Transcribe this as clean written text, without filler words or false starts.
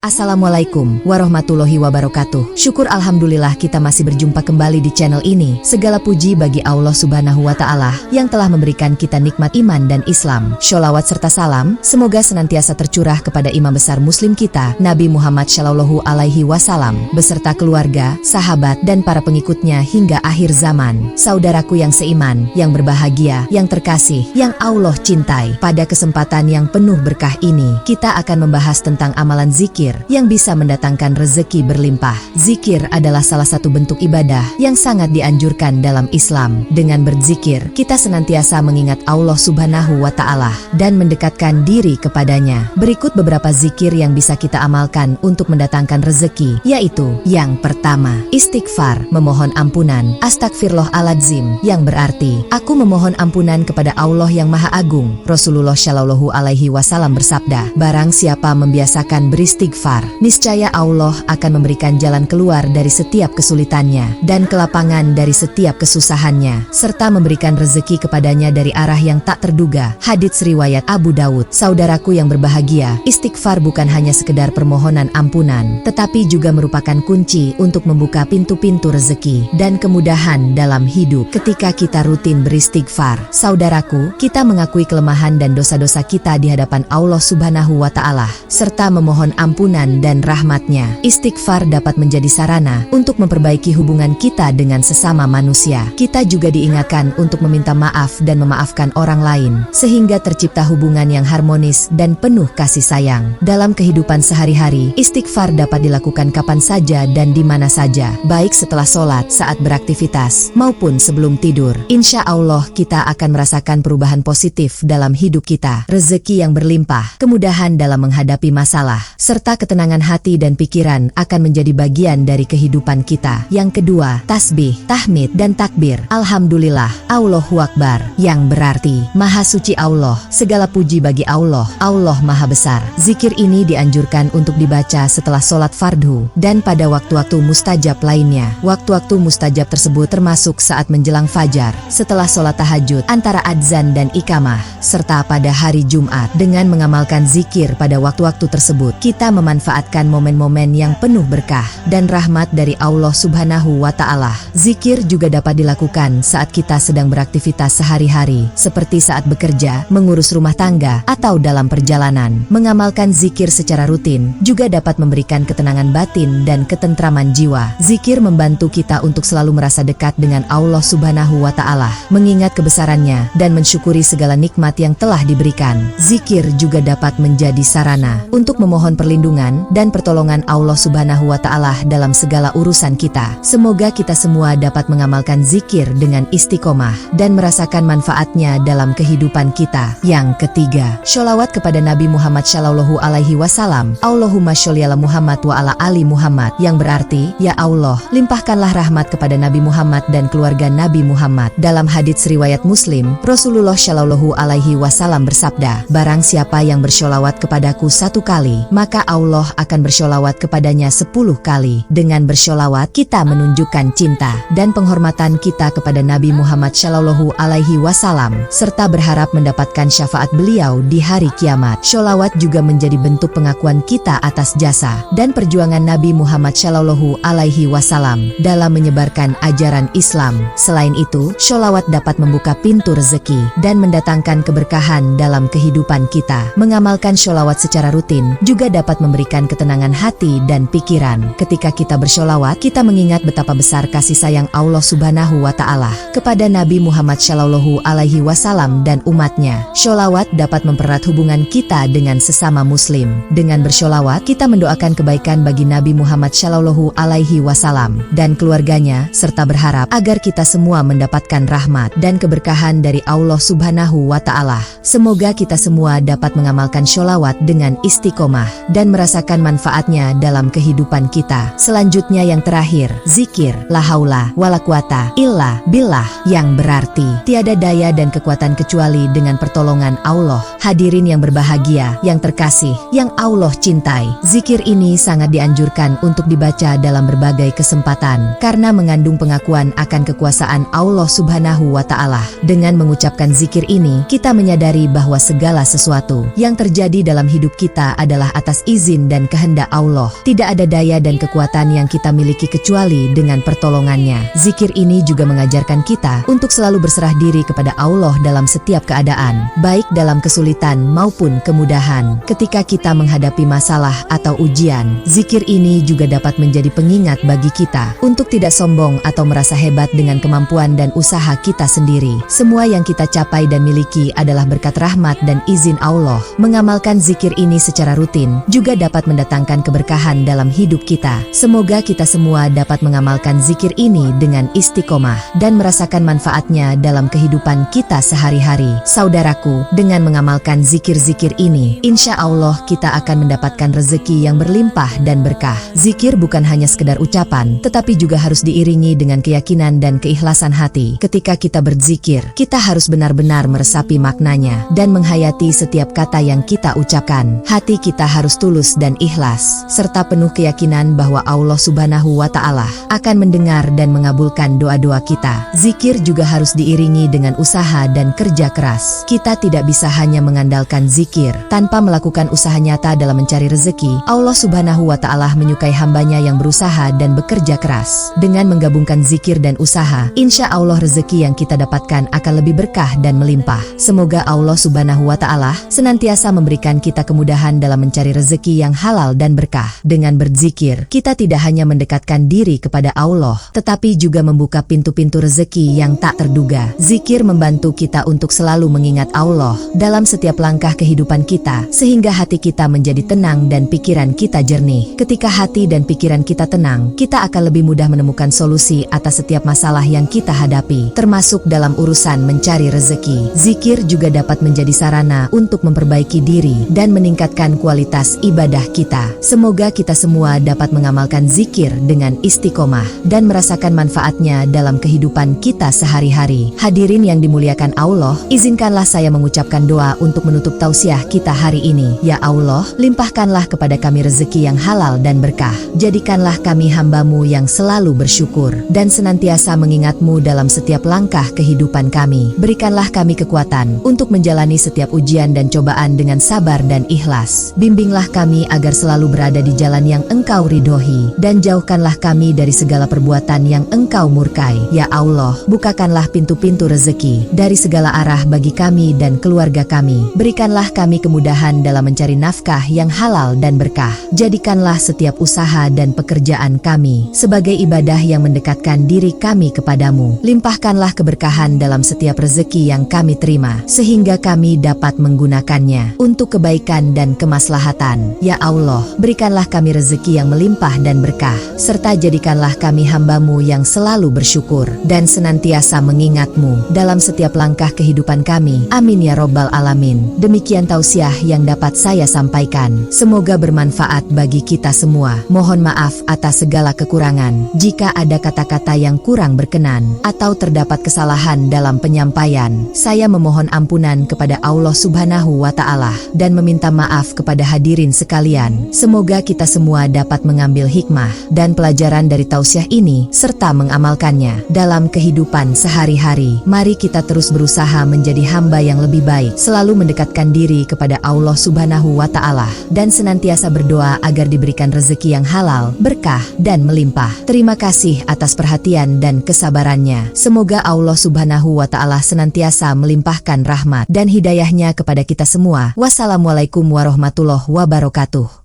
Assalamualaikum warahmatullahi wabarakatuh. Syukur alhamdulillah kita masih berjumpa kembali di channel ini. Segala puji bagi Allah subhanahu wa ta'ala yang telah memberikan kita nikmat iman dan Islam. Sholawat serta salam semoga senantiasa tercurah kepada imam besar muslim kita, Nabi Muhammad Shallallahu Alaihi Wasallam, beserta keluarga, sahabat dan para pengikutnya hingga akhir zaman. Saudaraku yang seiman, yang berbahagia, yang terkasih, yang Allah cintai. Pada kesempatan yang penuh berkah ini, kita akan membahas tentang amalan zikir yang bisa mendatangkan rezeki berlimpah. Zikir adalah salah satu bentuk ibadah yang sangat dianjurkan dalam Islam. Dengan berzikir, kita senantiasa mengingat Allah subhanahu wa ta'ala dan mendekatkan diri kepadanya. Berikut beberapa zikir yang bisa kita amalkan untuk mendatangkan rezeki, yaitu yang pertama, istighfar, memohon ampunan. Astagfirullahaladzim, yang berarti aku memohon ampunan kepada Allah yang Maha Agung. Rasulullah Shallallahu Alaihi Wasallam bersabda, barang siapa membiasakan beristighfar, niscaya Allah akan memberikan jalan keluar dari setiap kesulitannya dan kelapangan dari setiap kesusahannya, serta memberikan rezeki kepadanya dari arah yang tak terduga. Hadits riwayat Abu Dawud. Saudaraku yang berbahagia, istighfar bukan hanya sekedar permohonan ampunan, tetapi juga merupakan kunci untuk membuka pintu-pintu rezeki dan kemudahan dalam hidup. Ketika kita rutin beristighfar, saudaraku, kita mengakui kelemahan dan dosa-dosa kita di hadapan Allah subhanahu wa ta'ala, serta memohon ampunan dan rahmatnya. Istighfar dapat menjadi sarana untuk memperbaiki hubungan kita dengan sesama manusia. Kita juga diingatkan untuk meminta maaf dan memaafkan orang lain, sehingga tercipta hubungan yang harmonis dan penuh kasih sayang. Dalam kehidupan sehari-hari, istighfar dapat dilakukan kapan saja dan di mana saja, baik setelah sholat, saat beraktivitas, maupun sebelum tidur. Insya Allah kita akan merasakan perubahan positif dalam hidup kita, rezeki yang berlimpah, kemudahan dalam menghadapi masalah, serta ketenangan hati dan pikiran akan menjadi bagian dari kehidupan kita. Yang kedua, tasbih, tahmid, dan takbir. Alhamdulillah, Allahu Akbar, yang berarti Maha Suci Allah, segala puji bagi Allah, Allah Maha Besar. Zikir ini dianjurkan untuk dibaca setelah sholat fardhu dan pada waktu-waktu mustajab lainnya. Waktu-waktu mustajab tersebut termasuk saat menjelang fajar, setelah sholat tahajud, antara adzan dan iqamah, serta pada hari Jumat. Dengan mengamalkan zikir pada waktu-waktu tersebut, kita memanfaatkan momen-momen yang penuh berkah dan rahmat dari Allah subhanahu wa ta'ala. Zikir juga dapat dilakukan saat kita sedang beraktivitas sehari-hari, seperti saat bekerja, mengurus rumah tangga, atau dalam perjalanan. Mengamalkan zikir secara rutin juga dapat memberikan ketenangan batin dan ketentraman jiwa. Zikir membantu kita untuk selalu merasa dekat dengan Allah subhanahu wa ta'ala, mengingat kebesarannya dan mensyukuri segala nikmat yang telah diberikan. Zikir juga dapat menjadi sarana untuk memohon perlindungan dan pertolongan Allah subhanahu wa ta'ala dalam segala urusan kita. Semoga kita semua dapat mengamalkan zikir dengan istiqomah dan merasakan manfaatnya dalam kehidupan kita. Yang ketiga, sholawat kepada Nabi Muhammad Shallallahu Alaihi Wasallam. Allahumma sholli ala Muhammad wa ala ali Muhammad, yang berarti, ya Allah, limpahkanlah rahmat kepada Nabi Muhammad dan keluarga Nabi Muhammad. Dalam hadits riwayat Muslim, Rasulullah Shallallahu Alaihi Wasallam bersabda, barang siapa yang bersholawat kepadaku 1 kali, maka Allah akan bersholawat kepadanya 10 kali. Dengan bersholawat, kita menunjukkan cinta dan penghormatan kita kepada Nabi Muhammad Shallallahu Alaihi Wasallam, serta berharap mendapatkan syafaat beliau di hari kiamat. Sholawat juga menjadi bentuk pengakuan kita atas jasa dan perjuangan Nabi Muhammad Shallallahu Alaihi Wasallam dalam menyebarkan ajaran Islam. Selain itu, sholawat dapat membuka pintu rezeki dan mendatangkan keberkahan dalam kehidupan kita. Mengamalkan sholawat secara rutin juga dapat memberikan ketenangan hati dan pikiran. Ketika kita bersholawat, kita mengingat betapa besar kasih sayang Allah subhanahu wa ta'ala kepada Nabi Muhammad Shallallahu Alaihi Wasallam dan umatnya. Sholawat dapat mempererat hubungan kita dengan sesama muslim. Dengan bersholawat, kita mendoakan kebaikan bagi Nabi Muhammad Shallallahu Alaihi Wasallam dan keluarganya, serta berharap agar kita semua mendapatkan rahmat dan keberkahan dari Allah subhanahu wa ta'ala. Semoga kita semua dapat mengamalkan sholawat dengan istiqomah dan merasakan merasakan manfaatnya dalam kehidupan kita. Selanjutnya yang terakhir, zikir, la haula wala quwata illa billah, yang berarti tiada daya dan kekuatan kecuali dengan pertolongan Allah. Hadirin yang berbahagia, yang terkasih, yang Allah cintai, zikir ini sangat dianjurkan untuk dibaca dalam berbagai kesempatan karena mengandung pengakuan akan kekuasaan Allah Subhanahu wa Ta'ala. Dengan mengucapkan zikir ini, kita menyadari bahwa segala sesuatu yang terjadi dalam hidup kita adalah atas izin dan kehendak Allah. Tidak ada daya dan kekuatan yang kita miliki kecuali dengan pertolongannya. Zikir ini juga mengajarkan kita untuk selalu berserah diri kepada Allah dalam setiap keadaan, baik dalam kesulitan maupun kemudahan. Ketika kita menghadapi masalah atau ujian, zikir ini juga dapat menjadi pengingat bagi kita untuk tidak sombong atau merasa hebat dengan kemampuan dan usaha kita sendiri. Semua yang kita capai dan miliki adalah berkat rahmat dan izin Allah. Mengamalkan zikir ini secara rutin juga dapat mendatangkan keberkahan dalam hidup kita. Semoga kita semua dapat mengamalkan zikir ini dengan istiqomah dan merasakan manfaatnya dalam kehidupan kita sehari-hari. Saudaraku, dengan mengamalkan zikir-zikir ini, insya Allah kita akan mendapatkan rezeki yang berlimpah dan berkah. Zikir bukan hanya sekedar ucapan, tetapi juga harus diiringi dengan keyakinan dan keikhlasan hati. Ketika kita berzikir, kita harus benar-benar meresapi maknanya dan menghayati setiap kata yang kita ucapkan. Hati kita harus tulus dan ikhlas, serta penuh keyakinan bahwa Allah Subhanahu wa Ta'ala akan mendengar dan mengabulkan doa-doa kita. Zikir juga harus diiringi dengan usaha dan kerja keras. Kita tidak bisa hanya mengandalkan zikir tanpa melakukan usaha nyata dalam mencari rezeki. Allah Subhanahu wa Ta'ala menyukai hambanya yang berusaha dan bekerja keras. Dengan menggabungkan zikir dan usaha, insya Allah rezeki yang kita dapatkan akan lebih berkah dan melimpah. Semoga Allah Subhanahu wa Ta'ala senantiasa memberikan kita kemudahan dalam mencari rezeki yang halal dan berkah. Dengan berzikir, kita tidak hanya mendekatkan diri kepada Allah, tetapi juga membuka pintu-pintu rezeki yang tak terduga. Zikir membantu kita untuk selalu mengingat Allah dalam setiap langkah kehidupan kita, sehingga hati kita menjadi tenang dan pikiran kita jernih. Ketika hati dan pikiran kita tenang, kita akan lebih mudah menemukan solusi atas setiap masalah yang kita hadapi, termasuk dalam urusan mencari rezeki. Zikir juga dapat menjadi sarana untuk memperbaiki diri dan meningkatkan kualitas ibadah kita. Semoga kita semua dapat mengamalkan zikir dengan istiqomah dan merasakan manfaatnya dalam kehidupan kita sehari-hari. Hadirin yang dimuliakan Allah, izinkanlah saya mengucapkan doa untuk menutup tausiah kita hari ini. Ya Allah, limpahkanlah kepada kami rezeki yang halal dan berkah. Jadikanlah kami hamba-Mu yang selalu bersyukur dan senantiasa mengingat-Mu dalam setiap langkah kehidupan kami. Berikanlah kami kekuatan untuk menjalani setiap ujian dan cobaan dengan sabar dan ikhlas. Bimbinglah kami agar selalu berada di jalan yang Engkau ridhoi, dan jauhkanlah kami dari segala perbuatan yang Engkau murkai. Ya Allah, bukakanlah pintu-pintu rezeki dari segala arah bagi kami dan keluarga kami. Berikanlah kami kemudahan dalam mencari nafkah yang halal dan berkah. Jadikanlah setiap usaha dan pekerjaan kami sebagai ibadah yang mendekatkan diri kami kepadamu. Limpahkanlah keberkahan dalam setiap rezeki yang kami terima, sehingga kami dapat menggunakannya untuk kebaikan dan kemaslahatan. Ya Allah, berikanlah kami rezeki yang melimpah dan berkah, serta jadikanlah kami hamba-Mu yang selalu bersyukur dan senantiasa mengingat-Mu dalam setiap langkah kehidupan kami. Amin ya Robbal Alamin. Demikian tausiah yang dapat saya sampaikan. Semoga bermanfaat bagi kita semua. Mohon maaf atas segala kekurangan. Jika ada kata-kata yang kurang berkenan atau terdapat kesalahan dalam penyampaian, saya memohon ampunan kepada Allah Subhanahu wa Ta'ala dan meminta maaf kepada hadirin sekalian. Semoga kita semua dapat mengambil hikmah dan pelajaran dari tausiah ini serta mengamalkannya dalam kehidupan sehari-hari. Mari kita terus berusaha menjadi hamba yang lebih baik, selalu mendekatkan diri kepada Allah Subhanahu wa Ta'ala dan senantiasa berdoa agar diberikan rezeki yang halal, berkah, dan melimpah. Terima kasih atas perhatian dan kesabarannya. Semoga Allah Subhanahu wa Ta'ala senantiasa melimpahkan rahmat dan hidayahnya kepada kita semua. Wassalamualaikum warahmatullahi wabarakatuh.